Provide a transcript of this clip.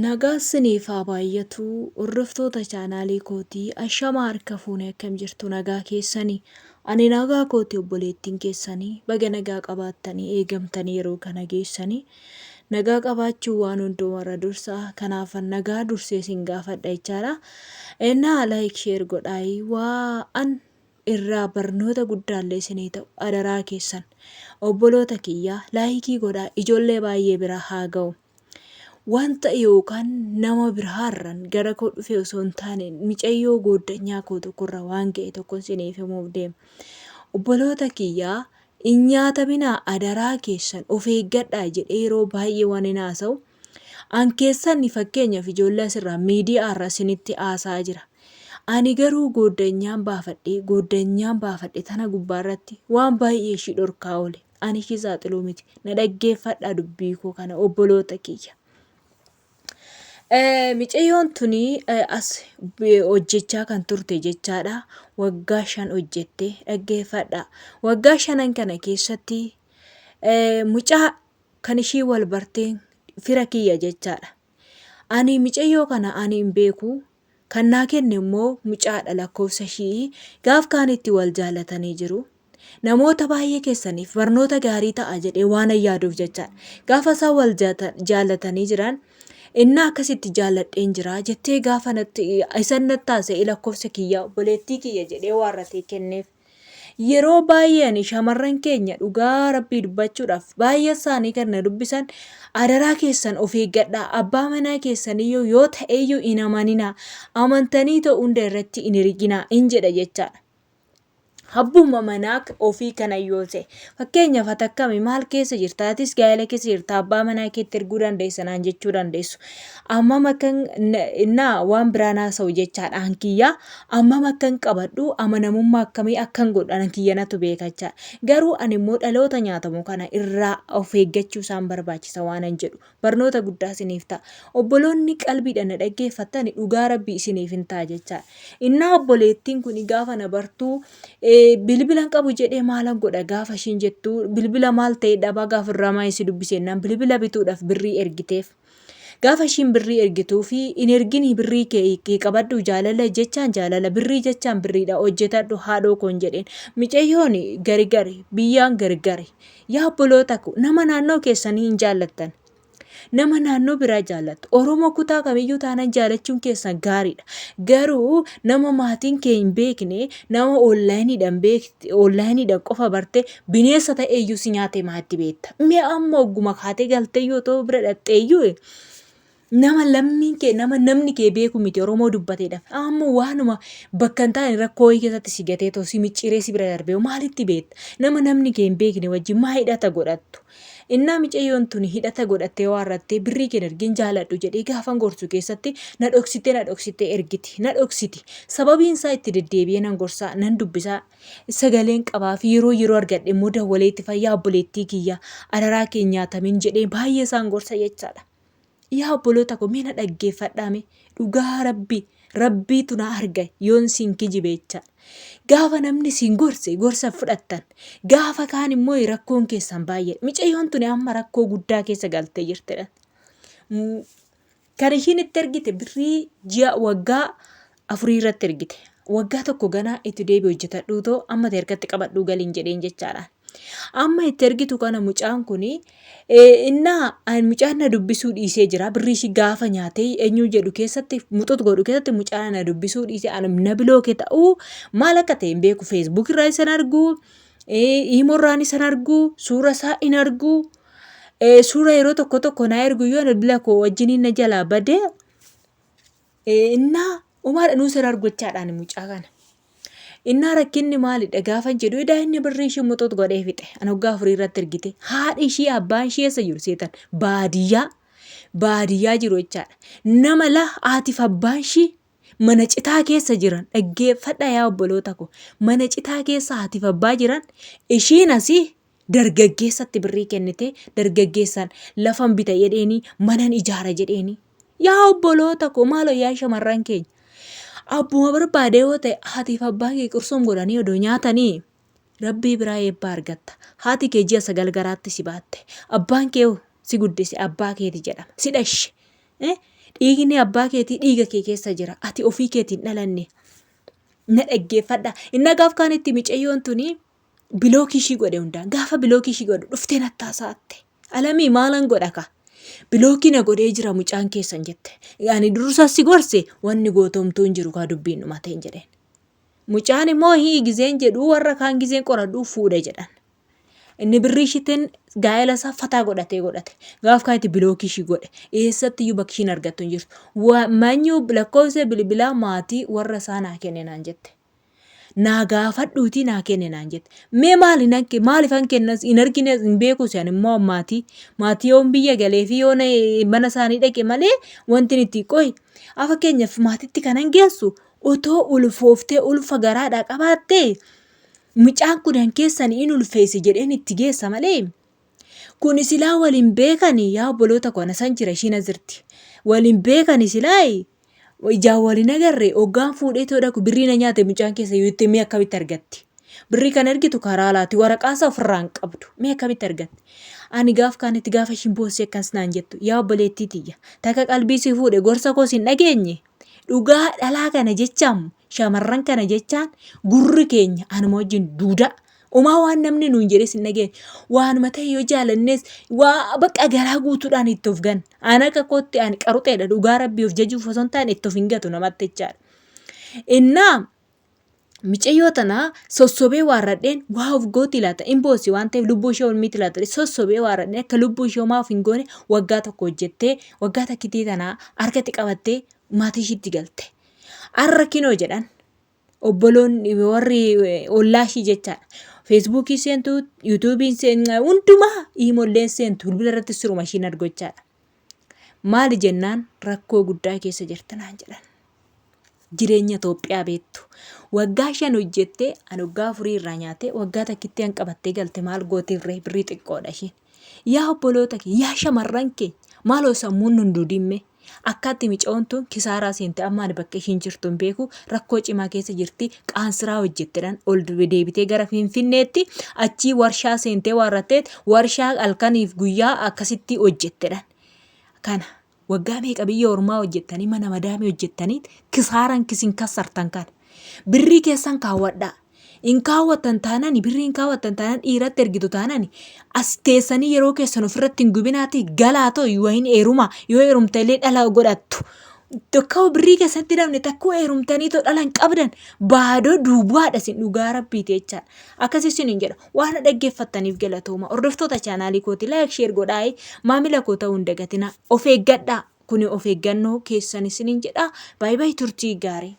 Nagaa siniif haa baay'atu hordoftoota chaanaalii kootii ashamaa harka fuunee akkam jirtu nagaa keessanii ani nagaa kootii obboleettiin keessanii baga nagaa qabaattanii eegamtanii yeroo kana geessanii nagaa qabaachuu waan hundumarra dursaa kanaafan nagaa dursee sin gaafadha jechaadha. Ennaa like share godhaayii waan irraa barnoota guddaallee isinii ta'u adaraa keessan obboloota kiyyaa laayikii godhaa ijoollee baay'ee bira haa ga'u. Wanta yookaan nama biraarran gara koo dhufee osoo hin taane micayyoo gooddanyaa koo tokkorra waan ga'e tokko isiniif himuuf deema. Obboloota kiyyaa hin nyaataminaa adaraa keessan of eeggadhaa jedhee yeroo baay'ee waan hin haasa'u. An keessan fakkeenyaaf ijoollee asirraa miidiyaa irra isinitti haasaa jira. Ani garuu gooddanyaan baafadhe tana gubbaarratti waan baay'ee ishii dhorkaa oole. Ani ishii saaxiluu miti. Na dhaggeeffadhaa dubbii koo kana obboloota kiyya. Micayyoon tuni as hojjechaa kan turte jechaadha. Waggaa 5 hojjette dhaggeeffadha. Waggaa 5 kana keessatti mucaa kan ishii wal bartee fira kiyya jechaadha. Ani micayyoo kana ani hin beeku. Kan naa kenne immoo mucaadha lakkoofsa ishii gaaf kaan itti wal jaalatanii jiru. Namoota baay'ee keessaniif barnoota gaarii ta'a jedhee waan yaaduuf jechaadha. Gaafa isaan wal jaalatanii jiran inni akkasitti jaaladheen jira jettee gaafa isan nattaase lakkoofsa kiyya obboleettii kiyya jedhee waarratee kenneef. Yeroo baay'ee ani shamarran keenya dhugaa rabbii dubbachuudhaaf baay'ee isaanii kan na dubbisan adaraa keessan of eeggadhaa abbaa manaa keessaniyyuu yoo ta'eyyuu hin amaninaa amantanii ta'uu hunda irratti hin hirginaa hin jedha jechaadha. Abbuma manaa ofii kana yoo ta'e fakkeenyaaf atakkami maal keessa jirtaatis gaa'ela keessa jirta abbaa manaa keetti erguu dandeessanaan jechuu dandeessu. Amma makkan innaa waan biraan haasa'u jechaadha hankiyyaa amma makkan qabadhu amanamummaa akkamii akkan godhan hankiyyanatu beekachaa. Garuu ani immoo dhaloota nyaatamu kana irraa of eeggachuu isaan barbaachisa waan hin jedhu barnoota guddaa isiniif ta'a. Obboloonni qalbiidhaan na dhaggeeffattan dhugaa rabbii isiniif hin ta'a jechaadha. Innaa obboleettiin kun gaafa na bartuu bilbilan qabu jedhee maalan godha gaafa ishiin jettu bilbila maal ta'e dhabaa gaafa irraa maayisi dubbisennaan bilbila bituudhaaf birrii ergiteef. Gaafa ishiin birrii ergituu fi in erginii birrii kee qabadhu jaalala jechaan jaalala birrii jechaan birriidha hojjetadhu haadhoo koon jedheen micayyoon gargari biyyaan gargari yaa obboloota ko nama naannoo keessanii hin jaallattan. Nama naannoo biraa jaallattu Oromoo kutaa kamiyyuu taanan jaalachuun keessan gaariidha. Garuu nama maatiin kee hin beekne nama onlaayiniidhaan qofa barte bineensa ta'eeyyuu si nyaatee maatti beekta. Mee amma ogguma kaatee galtee yoo ta'u bira dhaqxeeyyuu nama lammiin kee nama namni kee beeku miti Oromoo dubbateedha. Amma waanuma bakka hin taane rakkoo keessatti si gatee ta'u si micciiree si bira darbee maalitti beekta? Nama namni kee hin beekne wajjin maa hidhata godhattu? Innaa micayyoon tuni hidhata godhattee waarrattee birrii kee ergin jaaladhu jedhee gaafan gorsu keessatti na dhoksitee ergiti na dhoksiti. Sababiin isaa itti deddeebi'ee nan gorsaa nan dubbisaa sagaleen qabaa fi yeroo argadhe immoo dawwalee itti fayyaa obboleettii kiyya adaraa kee nyaatamin jedhee baay'ee isaan gorsa jechaadha. Yaa obboloota koo mee na dhaggeeffadhaame dhugaa rabbiitu na arga yoon siin kijibe jechaadha. Gaafa namni siin gorsa fudhattan gaafa kaan immoo rakkoon keessan baay'ee micayyoon tuni amma rakkoo guddaa keessa galtee jirtedha. Kan ishiin itti ergite birrii ji'a waggaa 4 irratti ergite waggaa tokko ganaa itti deebi'ee hojjetadhuu ta'u amma ergatti qabadhuu galiin jedheen jechaadha. Amma itti ergitu kana mucaan kuni innaa mucaan na dubbisuu dhiisee jira birrii ishii gaafa nyaatee eenyu jedhu keessatti muxoot godhu keessatti mucaan na dubbisuu dhiisee na bilookee ta'uu maal akka ta'e hin beeku Facebook irraa isan arguu imo irraan isan arguu suura isaa hin arguu suura yeroo tokko na ergu yoo na bila koo wajjiniin na jalaa bade innaa umaadha nuusan arguchaadhaan mucaa kana. Innaa rakkinni maalidha gaafa jedhu inni birrii ishii muxoot godhee fixe an waggaa 4 irratti ergite haadhi ishii abbaan ishii eessa jiru seetan baadiyyaa jiru jechaadha. Nama haatiif abbaan ishii mana citaa keessa jiran dhaggeeffadha yaa obboloota ko mana citaa keessa haatiif abbaa jiran ishiin asii dargaggeessatti birrii kennite dargaggeessaan lafan bita jedheeni manan ijaara jedheeni yaa obboloota ko maaloo yaa shamarran keenya. Abbuma barbaade yoo ta'e haatiif abbaan kee qursuun godhanii odoo nyaatanii rabbii biraa eebbaa argatta. Haati kee ji'a 9 garaatti si baatte. Abbaan kee si guddise abbaa keeti jedhama. Si dhashe. Dhiigni abbaa keetii dhiiga kee keessa jira. Ati ofii keetiin dhalanne. Na dhaggeeffadha. Inni gaaf kaanitti micayyoon tuni bilookii ishii godhe hundaan. Gaafa bilookii ishii godhe dhuftee nattaasaatti. Alamii maalan godha ka? Bilookii na godhee jira mucaan keessan jette. Yaani dursa si gorse wanni gootomtuun jiru kaa dubbiin dhumatee hin jedheen. Mucaan immoo gizeen jedhu warra kaan gizeen qoradhuu fuudhe jedhan. Inni birrii ishiitiin gaa'ela isaa fataa godhate. Gaaf kaanitti bilookii ishii godhe. Eessatti iyyuu bakki ishiin argattu hin jirtu. Manyuu lakkoofsa bilbilaa maatii warra isaa naa kenne naan jette. Naa gaafadhuutii naa kenne naan jette. Mee maaliifan kennas hin argine hin beeku se'an immoo maatii yoon biyya galee fi yoon mana isaanii dhaqe malee wanti itti qoy. Fakkeenyaaf maatiitti kanan geessu otoo ulfooftee ulfa garaadhaa qabaattee mucaan kunan keessan in ulfeessi jedheen itti geessa malee. Kun silaa waliin beekanii yaa obboloota koo san jira ishiin asirti. Waliin beekanii silaa ijaan waliin agarree hoggaan fuudhee todhaku birrii na nyaate mucaan keessa yoo itti mee akkamitti argatti? Birrii kan argitu karaa laati waraqaasaa ofirraa hin qabdu. Mee akkamitti argatti? Ani gaaf kaanitti gaafa ishiin boossee akkas naan jettu yaa obboleettii tiyya. Takka qalbii si fuudhe gorsa koos hin dhageenye. Dhugaa dhalaa kana jechaan shamarran kana jechaan gurri keenya anuma wajjin duudaa. Umaa waan namni nuun jedhes hin dhageenye. Waanuma ta'e yoo jaalannes waa bakka garaa guutuudhaan itti of gan. Ana akka kootti ani qaruxeedha dhugaa rabbii of jajuuf osoo hin taane itti of hin gatu namatti jechaadha. Innaa micayyoo tanaa sossobee waarradheen waa of gooti laata hin boossi waan ta'eef lubbuu ishee olmiiti laata sossobee waarradheen akka lubbuu ishee homaa of hin goone waggaa tokko hojjettee waggaa takkitii tanaa harkatti qabattee maatii ishiitti galte. Har'a kinoo jedhan obboloonni warri ollaashii jechaadha. Feesbuukii seentu, yuutuubiin seentu, hundumaa iimoolleen seentu bilbila irratti siruma ishiin argochaadha. Maali jennaan rakkoo guddaa keessa jirtanaan jedhan. Jireenya Itoophiyaa beektu. Waggaa 5 hojjettee ani waggaa 4 irraa nyaatee waggaa takkitti an qabattee galte maal gootirree birrii xiqqoodha ishiin. Yaa obboloota kee yaa shamarran kee maaloo sammuun hundu dimme. Akkaatti micoon tun kisaaraa seente ammaan bakka ishiin jirtu hin beeku rakkoo cimaa keessa jirti qaansiraa hojjetteedhaan ol deebitee gara Finfinneetti achii warshaa seentee waarratteet warshaa halkaniif guyyaa akkasitti hojjetteedhaan. Kana waggaa meeqa biyya ormaa hojjettanii mana madaamii hojjettanii kisaaran kisin kassartan kan birrii keessan kaawwadhaa. In kaawwatan taanani birrii in kaawwatan taanan dhiiratti ergitu taanani as teessanii yeroo keessan ofirratti hin gubinaati galaatoo yoo hin eeruma yoo eerumta illee dhala godhattu. Tokko birrii keessatti dabne takko eerumtanii to dhalan qabdan baadoo duubaadha sin dhugaa rabbiiti jechaadha. Akkasii sin hin jedha waan dhaggeeffattaniif galatooma. Hordoftoota chaanaalii kooti like share godhaa maamila koo ta'uu hin dagatina of eeggadhaa. Kuni of eeggannoo keessan isin hin jedha. Bye bye turtii gaarii.